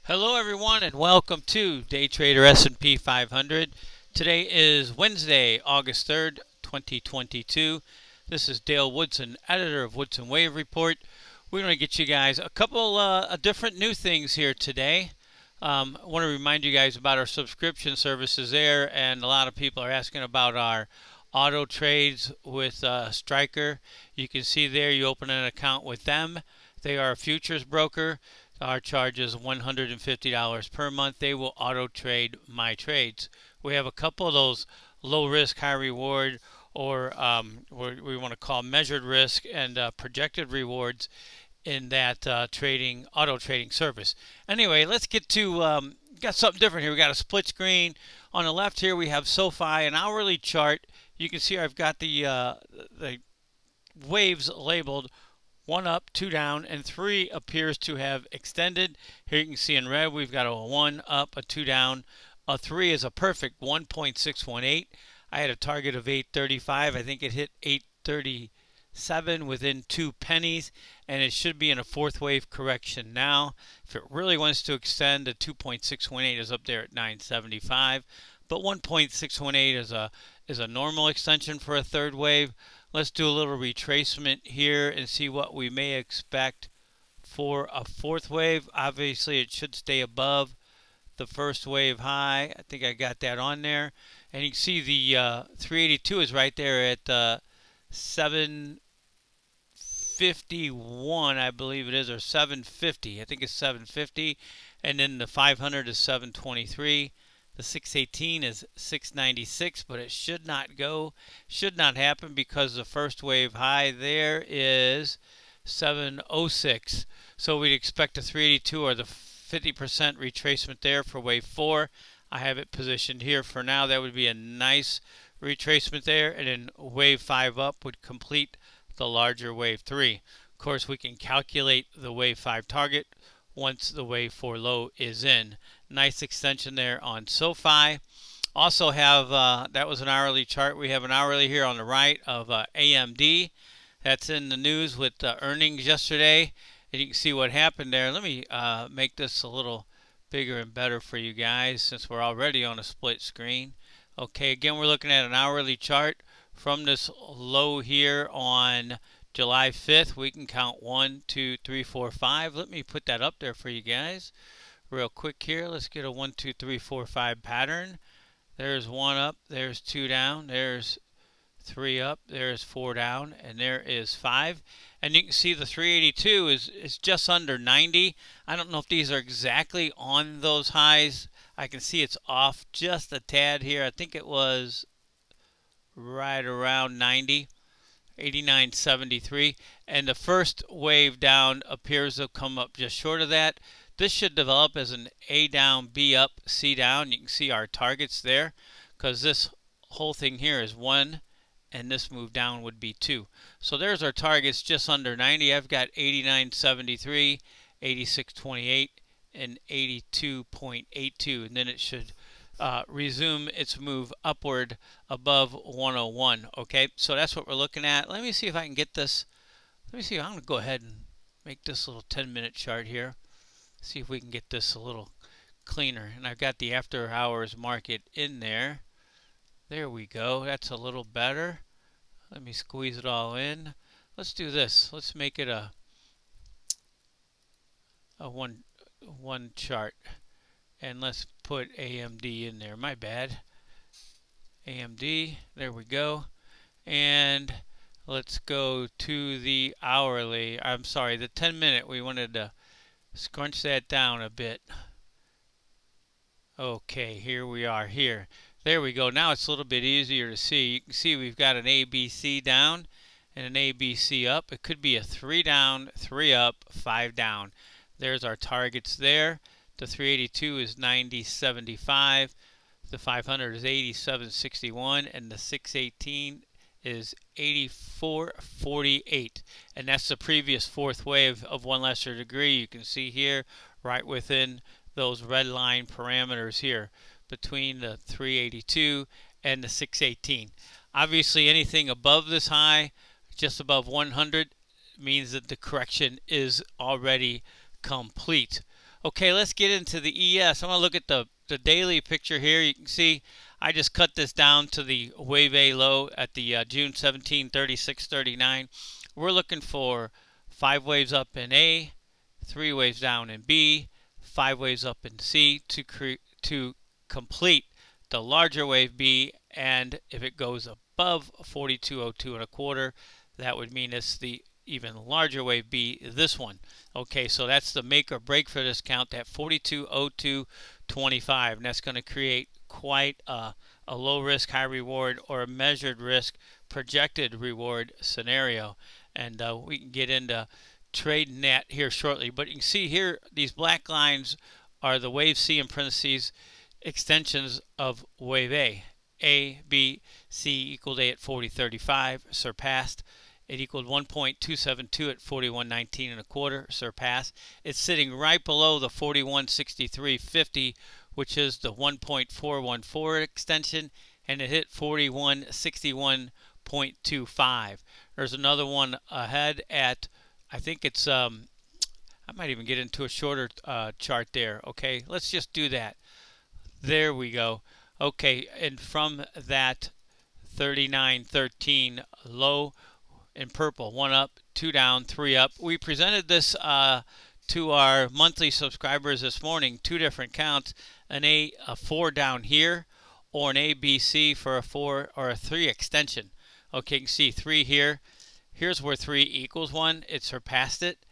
Hello everyone and welcome to Day Trader S&P 500. Today is Wednesday, August 3rd, 2022. This is Dale Woodson, editor of Woodson Wave Report. We're going to get you guys a couple of different new things here today. I want to remind you guys about our subscription services there, and a lot of people are asking about our auto trades with Striker. You can see there you open an account with them. They are a futures broker. Our charge is $150 per month. They will auto trade my trades. We have a couple of those low risk, high reward, or what we want to call measured risk and projected rewards in that auto trading service. Anyway, let's get to got something different here. We got a split screen. On the left here we have SOFI, an hourly chart. You can see I've got the waves labeled 1 up, 2 down, and 3 appears to have extended. Here you can see in red we've got a 1 up, a 2 down. A 3 is a perfect 1.618. I had a target of 835. I think it hit 837 within 2 pennies, and it should be in a fourth wave correction now. If it really wants to extend, the 2.618 is up there at 975. But 1.618 is a normal extension for a third wave. Let's do a little retracement here and see what we may expect for a fourth wave. Obviously, it should stay above the first wave high. I think I got that on there. And you can see the 382 is right there at 751, I believe it is, or 750. I think it's 750. And then the 500 is 723. The 618 is 696, but it should not happen because the first wave high there is 706. So we'd expect a 382 or the 50% retracement there for wave 4. I have it positioned here for now. That would be a nice retracement there, and then wave 5 up would complete the larger wave 3. Of course, we can calculate the wave 5 target once the wave 4 low is in. Nice extension there on SOFI. Also have, that was an hourly chart. We have an hourly here on the right of AMD. That's in the news with earnings yesterday. And you can see what happened there. Let me make this a little bigger and better for you guys since we're already on a split screen. Okay, again, we're looking at an hourly chart from this low here on July 5th. We can count 1, 2, 3, 4, 5. Let me put that up there for you guys real quick here. Let's get a 1, 2, 3, 4, 5 pattern. There's 1 up, there's 2 down, there's 3 up, there's 4 down, and there is 5. And you can see the 382 is just under 90. I don't know if these are exactly on those highs. I can see it's off just a tad here. I think it was right around 90. 89.73, and the first wave down appears to come up just short of that. This should develop as an A down, B up, C down. You can see our targets there because this whole thing here is 1 and this move down would be 2. So there's our targets just under 90. I've got 89.73, 86.28, and 82.82, and then it should resume its move upward above 101. Okay, so that's what we're looking at. Let me see if I can get this. Let me see. I'm going to go ahead and make this little 10-minute chart here. See if we can get this a little cleaner. And I've got the after hours market in there. There we go. That's a little better. Let me squeeze it all in. Let's do this. Let's make it a one chart. And let's put AMD in there. My bad. AMD. There we go. And let's go to the hourly. I'm sorry, the 10-minute. We wanted to scrunch that down a bit. Okay, here we are here. There we go. Now it's a little bit easier to see. You can see we've got an ABC down and an ABC up. It could be a 3 down, 3 up, 5 down. There's our targets there. The 382 is 90.75. The 500 is 87.61, and the 618 is 84.48. And that's the previous fourth wave of 1 lesser degree. You can see here, right within those red line parameters here, between the 382 and the 618. Obviously, anything above this high, just above 100, means that the correction is already complete. Okay, let's get into the ES. I'm going to look at the daily picture here. You can see I just cut this down to the wave A low at the June 17, 36.39. We're looking for 5 waves up in A, 3 waves down in B, 5 waves up in C to complete the larger wave B. And if it goes above 42.02 and a quarter, that would mean it's the even larger wave B, this one. Okay, so that's the make or break for this count, that 42.0225, and that's going to create quite a low risk, high reward, or a measured risk, projected reward scenario. And we can get into trading that here shortly. But you can see here, these black lines are the wave C in parentheses extensions of wave A. A, B, C equaled A at 40.35, surpassed. It equaled 1.272 at 41.19 and a quarter, surpassed. It's sitting right below the 41.6350, which is the 1.414 extension, and it hit 41.61.25. There's another one ahead at, I think it's, I might even get into a shorter chart there. Okay, let's just do that. There we go. Okay, and from that 39.13 low, in purple, 1 up, 2 down, 3 up. We presented this to our monthly subscribers this morning, 2 different counts, a 4 down here, or an ABC for a 4 or a 3 extension. Okay, you can see 3 here. Here's where 3 equals 1. It surpassed it.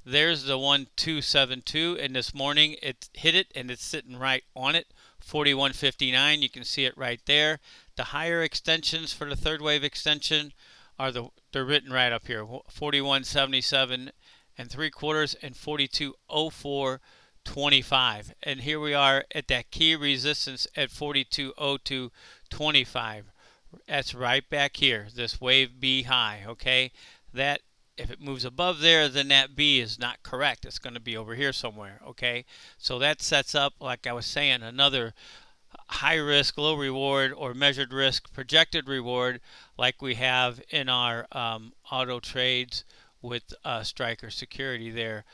There's the 1272, and this morning it hit it, and it's sitting right on it, 41.59. You can see it right there. The higher extensions for the third wave extension are they're written right up here, 41.77 and 3/4 and 42.0425. And here we are at that key resistance at 42.0225. That's right back here, this wave B high. Okay, that if it moves above there, then that B is not correct. It's going to be over here somewhere. Okay, so that sets up, like I was saying, another high risk, low reward, or measured risk, projected reward, like we have in our auto trades with Striker Security there.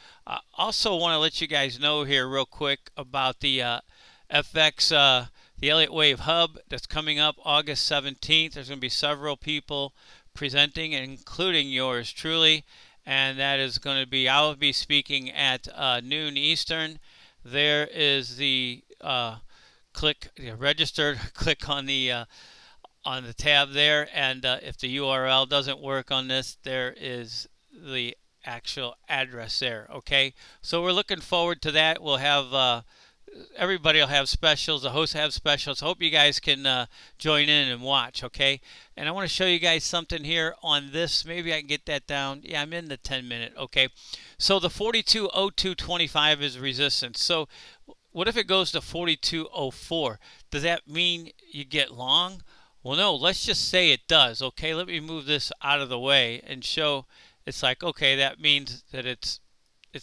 Also want to let you guys know here real quick about the FX, the Elliott Wave Hub that's coming up August 17th. There's going to be several people presenting, including yours truly, and that is going to be, I'll be speaking at noon Eastern. There is the register, click on the tab there, and if the URL doesn't work on this, there is the actual address there. Okay, so we're looking forward to that. We'll have everybody will have specials, the hosts have specials. Hope you guys can join in and watch. Okay, and I want to show you guys something here on this. Maybe I can get that down. Yeah, I'm in the 10-minute. Okay, so the 42.0225 is resistance. So what if it goes to 42.04? Does that mean you get long? Well, no, let's just say it does. Okay, let me move this out of the way and show. It's like, okay, that means that it's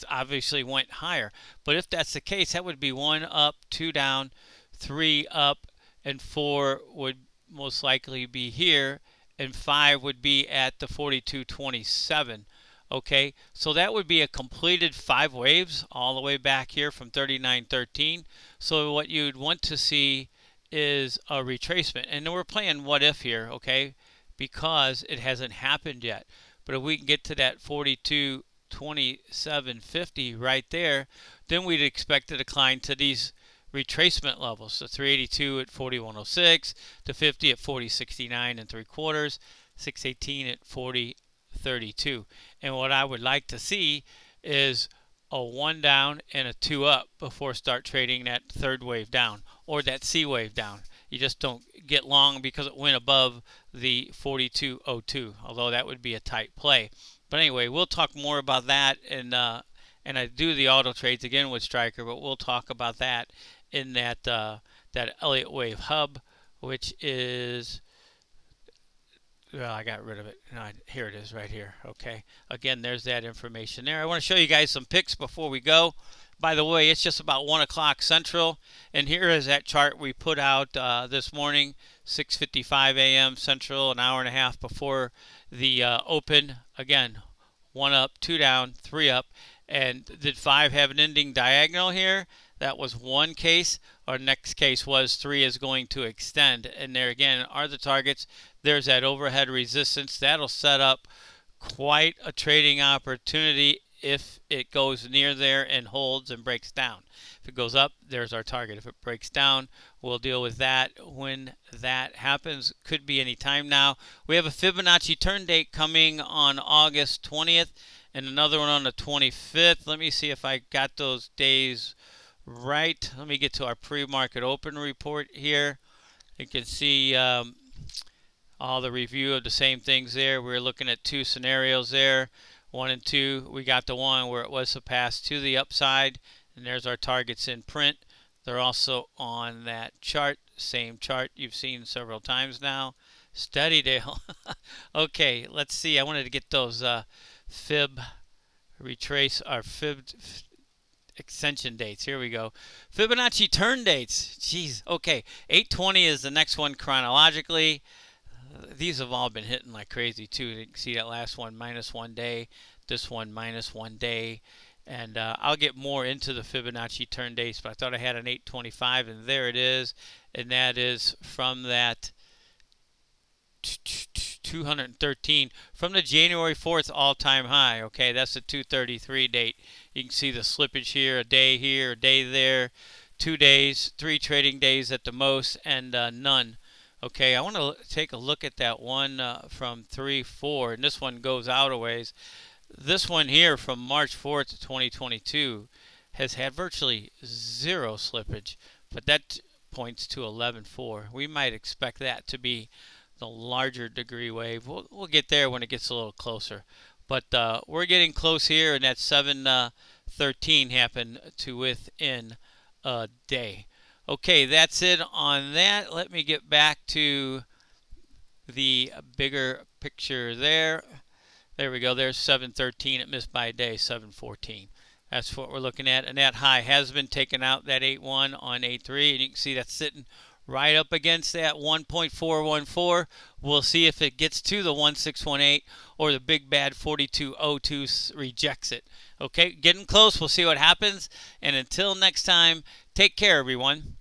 obviously went higher. But if that's the case, that would be 1 up, 2 down, 3 up, and 4 would most likely be here, and 5 would be at the 42.27. Okay, so that would be a completed 5 waves all the way back here from 39.13. So what you'd want to see is a retracement. And we're playing what if here, okay, because it hasn't happened yet. But if we can get to that 42.2750 right there, then we'd expect a decline to these retracement levels. So 382 at 41.06, to 50 at 40.69 and 3/4, 618 at 40.32. And what I would like to see is a 1 down and a 2 up before start trading that third wave down or that C wave down. You just don't get long because it went above the 42.02, although that would be a tight play. But anyway, we'll talk more about that, and I do the auto trades again with Striker, but we'll talk about that in that that Elliott Wave Hub, which is, well, I got rid of it. No, here it is right here. Okay. Again, there's that information there. I want to show you guys some picks before we go. By the way, it's just about 1 o'clock Central, and here is that chart we put out this morning, 6:55 a.m. Central, an hour and a half before the open. Again, 1 up, 2 down, 3 up, And did 5 have an ending diagonal here? That was one case. Our next case was 3 is going to extend. And there again are the targets. There's that overhead resistance. That'll set up quite a trading opportunity if it goes near there and holds and breaks down. If it goes up, there's our target. If it breaks down, we'll deal with that when that happens. Could be any time now. We have a Fibonacci turn date coming on August 20th and another one on the 25th. Let me see if I got those days right. Let me get to our pre-market open report here. You can see all the review of the same things there. We're looking at 2 scenarios there, 1 and 2. We got the one where it was a pass to the upside, and there's our targets in print. They're also on that chart, same chart you've seen several times now. Steady, Dale. Okay, let's see. I wanted to get those retrace our fib extension dates. Here we go. Fibonacci turn dates. Jeez. Okay, 820 is the next one chronologically. These have all been hitting like crazy too. You can see that last one -1 day, this one -1 day, and I'll get more into the Fibonacci turn dates, but I thought I had an 825, and there it is, and that is from that 213 from the January 4th all-time high. Okay, that's the 233 date. You can see the slippage here, a day here, a day there, 2 days, 3 trading days at the most, and none. Okay, I want to take a look at that one from 3-4, and this one goes out a ways. This one here from March 4th of 2022 has had virtually 0 slippage, but that points to 11.4. We might expect that to be the larger degree wave. We'll get there when it gets a little closer, but we're getting close here, and that 713 happened to within a day. Okay, that's it on that. Let me get back to the bigger picture there. There we go. There's 713. It missed by a day, 714. That's what we're looking at. And that high has been taken out, that 8.1 on 8.3. And you can see that's sitting right up against that 1.414. We'll see if it gets to the 1618 or the big bad 4202 rejects it. Okay, getting close. We'll see what happens. And until next time, take care, everyone.